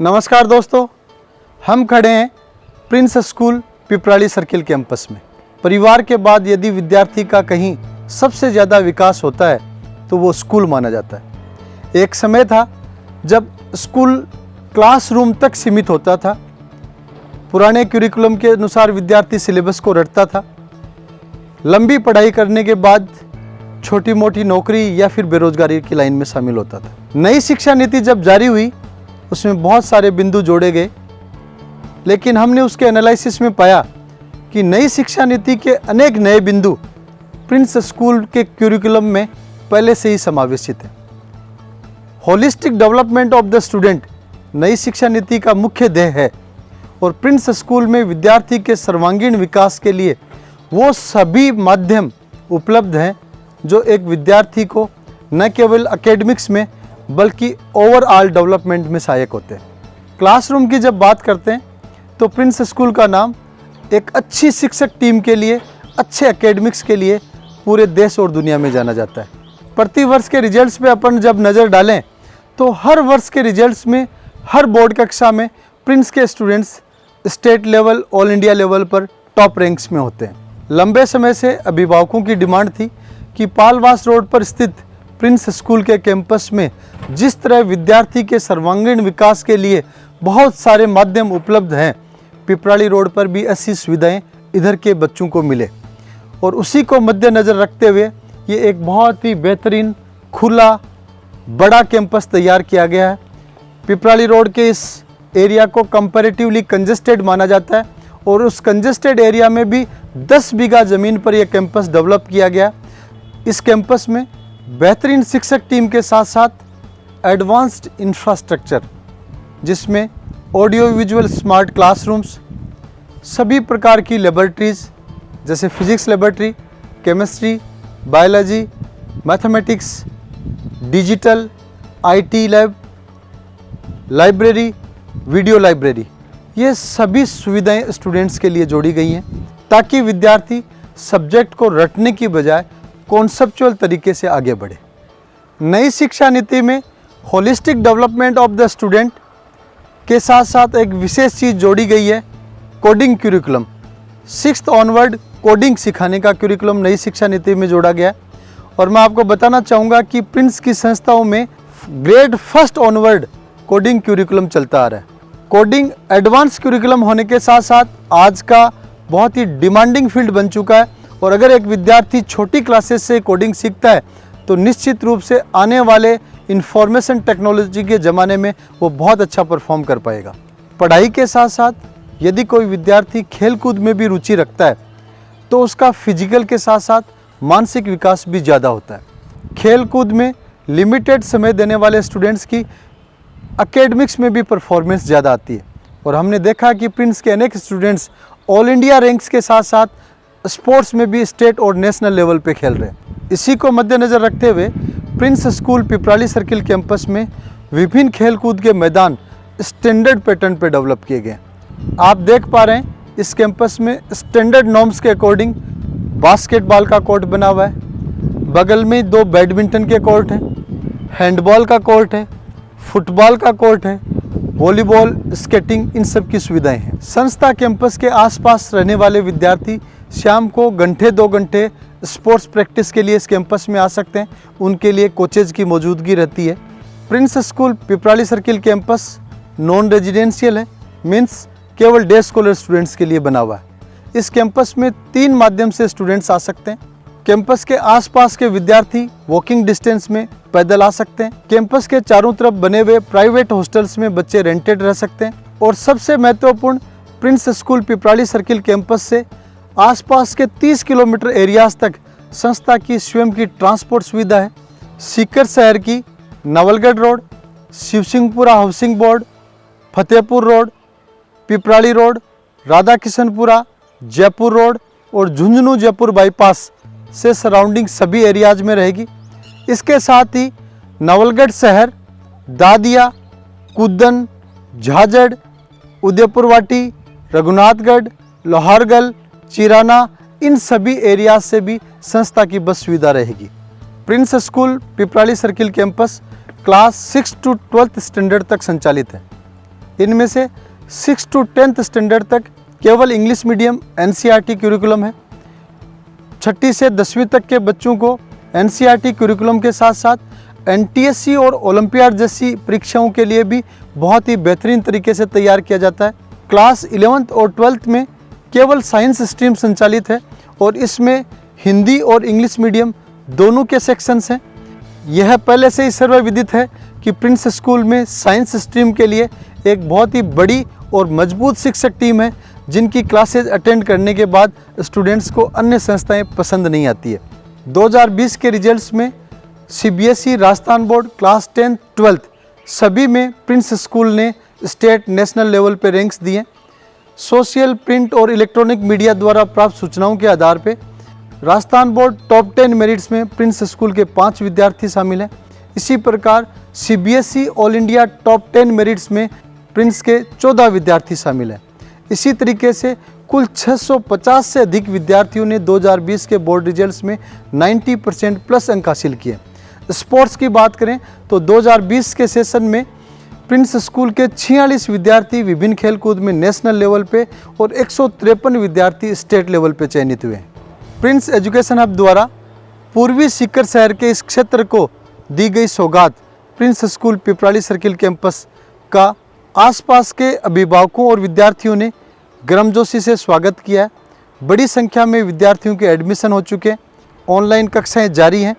नमस्कार दोस्तों, हम खड़े हैं Prince school Piprali circle campus में। परिवार के बाद यदि विद्यार्थी का कहीं सबसे ज़्यादा विकास होता है तो वो स्कूल माना जाता है। एक समय था जब स्कूल क्लासरूम तक सीमित होता था। पुराने करिकुलम के अनुसार विद्यार्थी सिलेबस को रटता था। लंबी पढ़ाई करने के बाद छोटी मोटी नौकरी या फिर बेरोजगारी की लाइन में शामिल होता था। नई शिक्षा नीति जब जारी हुई उसमें बहुत सारे बिंदु जोड़े गए, लेकिन हमने उसके एनालिसिस में पाया कि नई शिक्षा नीति के अनेक नए बिंदु प्रिंस स्कूल के करिकुलम में पहले से ही समावेशित हैं। Holistic development of the student नई शिक्षा नीति का मुख्य ध्येय है और प्रिंस स्कूल में विद्यार्थी के सर्वांगीण विकास के लिए वो सभी माध्यम उपलब्ध हैं जो एक विद्यार्थी को न केवल एकेडमिक्स में बल्कि ओवरऑल डेवलपमेंट में सहायक होते हैं। क्लासरूम की जब बात करते हैं तो प्रिंस स्कूल का नाम एक अच्छी शिक्षक टीम के लिए, अच्छे एकेडमिक्स के लिए पूरे देश और दुनिया में जाना जाता है। प्रति वर्ष के रिजल्ट्स पे अपन जब नज़र डालें तो हर वर्ष के रिजल्ट्स में हर बोर्ड कक्षा में प्रिंस के students state level, all India level पर टॉप रैंक्स में होते हैं। लंबे समय से अभिभावकों की डिमांड थी कि पालवास रोड पर स्थित प्रिंस स्कूल के कैंपस में जिस तरह विद्यार्थी के सर्वांगीण विकास के लिए बहुत सारे माध्यम उपलब्ध हैं, पिपराली रोड पर भी ऐसी सुविधाएं इधर के बच्चों को मिले। और उसी को मद्देनज़र रखते हुए ये एक बहुत ही बेहतरीन खुला बड़ा कैंपस तैयार किया गया है। पिपराली रोड के इस एरिया को कंपैरेटिवली कंजेस्टेड माना जाता है और उस कंजेस्टेड एरिया में भी 10 बीघा ज़मीन पर यह कैंपस डेवलप किया गया। इस कैंपस में बेहतरीन शिक्षक टीम के साथ साथ एडवांस्ड इंफ्रास्ट्रक्चर, जिसमें ऑडियो विजुअल स्मार्ट क्लासरूम्स, सभी प्रकार की लेबोरेटरीज़ जैसे physics laboratory, chemistry, biology, mathematics, digital, IT lab, library, video library, ये सभी सुविधाएं स्टूडेंट्स के लिए जोड़ी गई हैं ताकि विद्यार्थी सब्जेक्ट को रटने की बजाय कॉन्सेप्चुअल तरीके से आगे बढ़े। नई शिक्षा नीति में holistic development of the student के साथ साथ एक विशेष चीज़ जोड़ी गई है, coding curriculum. 6th onward coding सिखाने का करिकुलम नई शिक्षा नीति में जोड़ा गया। और मैं आपको बताना चाहूँगा कि प्रिंस की संस्थाओं में grade 1st onward coding curriculum चलता आ रहा है। कोडिंग एडवांस करिकुलम होने के साथ साथ आज का बहुत ही डिमांडिंग फील्ड बन चुका है और अगर एक विद्यार्थी छोटी क्लासेस से कोडिंग सीखता है तो निश्चित रूप से आने वाले इंफॉर्मेशन टेक्नोलॉजी के ज़माने में वो बहुत अच्छा परफॉर्म कर पाएगा। पढ़ाई के साथ साथ यदि कोई विद्यार्थी खेलकूद में भी रुचि रखता है तो उसका फिजिकल के साथ साथ मानसिक विकास भी ज़्यादा होता है। खेलकूद में लिमिटेड समय देने वाले स्टूडेंट्स की एकेडमिक्स में भी परफॉर्मेंस ज़्यादा आती है और हमने देखा कि प्रिंस के अनेक स्टूडेंट्स ऑल इंडिया रैंक्स के साथ साथ स्पोर्ट्स में भी स्टेट और नेशनल लेवल पे खेल रहे हैं। इसी को मद्देनज़र रखते हुए Prince school Piprali circle campus में विभिन्न खेलकूद के मैदान स्टैंडर्ड पैटर्न पे डेवलप किए गए। आप देख पा रहे हैं इस कैंपस में स्टैंडर्ड नॉर्म्स के अकॉर्डिंग बास्केटबॉल का कोर्ट बना हुआ है, बगल में 2 बैडमिंटन के कोर्ट हैं, हैंडबॉल का कोर्ट है, फुटबॉल का कोर्ट है, वॉलीबॉल, स्केटिंग, इन सब की सुविधाएं हैं। संस्था कैंपस के आसपास रहने वाले विद्यार्थी शाम को घंटे 2 घंटे स्पोर्ट्स प्रैक्टिस के लिए इस कैंपस में आ सकते हैं। उनके लिए कोचेज की मौजूदगी रहती है। Prince school Piprali circle campus non residential है, मीन्स केवल डे स्कॉलर स्टूडेंट्स के लिए बना हुआ है। इस कैंपस में 3 माध्यम से स्टूडेंट्स आ सकते हैं। कैंपस के आसपास के विद्यार्थी वॉकिंग डिस्टेंस में पैदल आ सकते हैं। कैंपस के चारों तरफ बने हुए प्राइवेट हॉस्टल्स में बच्चे रेंटेड रह सकते हैं। और सबसे महत्वपूर्ण, Prince school Piprali circle campus से आसपास के 30 किलोमीटर एरियाज तक संस्था की स्वयं की ट्रांसपोर्ट सुविधा है। सीकर शहर की Nawalgarh road, Shivsinghpura housing board, Fatehpur road, Piprali road, Radha Kishanpura, Jaipur road और झुंझुनू जयपुर बाईपास से सराउंडिंग सभी एरियाज में रहेगी। इसके साथ ही नवलगढ़ शहर, दादिया, कुदन, झाझड़, उदयपुर वाटी, रघुनाथगढ़, लोहारगल, चिराना, इन सभी एरियाज से भी संस्था की बस सुविधा रहेगी। Prince school Piprali circle campus class 6 to 12th standard तक संचालित है। इनमें से 6 to 10th स्टैंडर्ड तक केवल इंग्लिश मीडियम NCERT करिकुलम है। 6ठी से 10वीं तक के बच्चों को NCERT करिकुलम के साथ साथ NTSC और ओलंपियाड जैसी परीक्षाओं के लिए भी बहुत ही बेहतरीन तरीके से तैयार किया जाता है। क्लास 11th और 12th में केवल साइंस स्ट्रीम संचालित है और इसमें हिंदी और इंग्लिश मीडियम दोनों के सेक्शंस हैं। यह पहले से ही सर्वविदित है कि प्रिंस स्कूल में साइंस स्ट्रीम के लिए एक बहुत ही बड़ी और मजबूत शिक्षक टीम है, जिनकी क्लासेज अटेंड करने के बाद स्टूडेंट्स को अन्य संस्थाएं पसंद नहीं आती है। 2020 के रिजल्ट्स में CBSE Rajasthan board class 10th 12th सभी में प्रिंस स्कूल ने स्टेट नेशनल लेवल पे रैंक्स दिए। सोशल, प्रिंट और इलेक्ट्रॉनिक मीडिया द्वारा प्राप्त सूचनाओं के आधार पे राजस्थान बोर्ड टॉप 10 मेरिट्स में प्रिंस स्कूल के 5 विद्यार्थी शामिल हैं। इसी प्रकार CBSE all India top 10 merits में प्रिंस के 14 विद्यार्थी शामिल हैं। इसी तरीके से कुल 650 से अधिक विद्यार्थियों ने 2020 के बोर्ड रिजल्ट्स में 90% प्लस अंक हासिल किए। स्पोर्ट्स की बात करें तो 2020 के सेशन में प्रिंस स्कूल के 46 विद्यार्थी विभिन्न खेलकूद में नेशनल लेवल पे और 153 विद्यार्थी स्टेट लेवल पे चयनित हुए। प्रिंस एजुकेशन हब द्वारा पूर्वी सीकर शहर के इस क्षेत्र को दी गई सौगात Prince school Piprali circle campus का आसपास के अभिभावकों और विद्यार्थियों ने गर्मजोशी से स्वागत किया है। बड़ी संख्या में विद्यार्थियों के एडमिशन हो चुके हैं। ऑनलाइन कक्षाएं जारी हैं।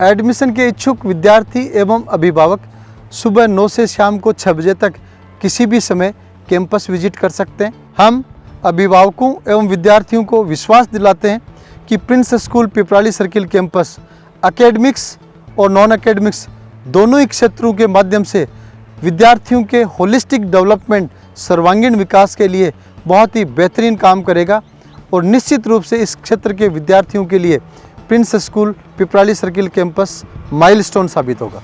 एडमिशन के इच्छुक विद्यार्थी एवं अभिभावक सुबह 9 से शाम को 6 बजे तक किसी भी समय कैंपस विजिट कर सकते हैं। हम अभिभावकों एवं विद्यार्थियों को विश्वास दिलाते हैं कि Prince school Piprali circle campus academics और नॉन एकेडमिक्स दोनों ही क्षेत्रों के माध्यम से विद्यार्थियों के होलिस्टिक डेवलपमेंट, सर्वांगीण विकास के लिए बहुत ही बेहतरीन काम करेगा और निश्चित रूप से इस क्षेत्र के विद्यार्थियों के लिए Prince school Piprali circle campus milestone साबित होगा।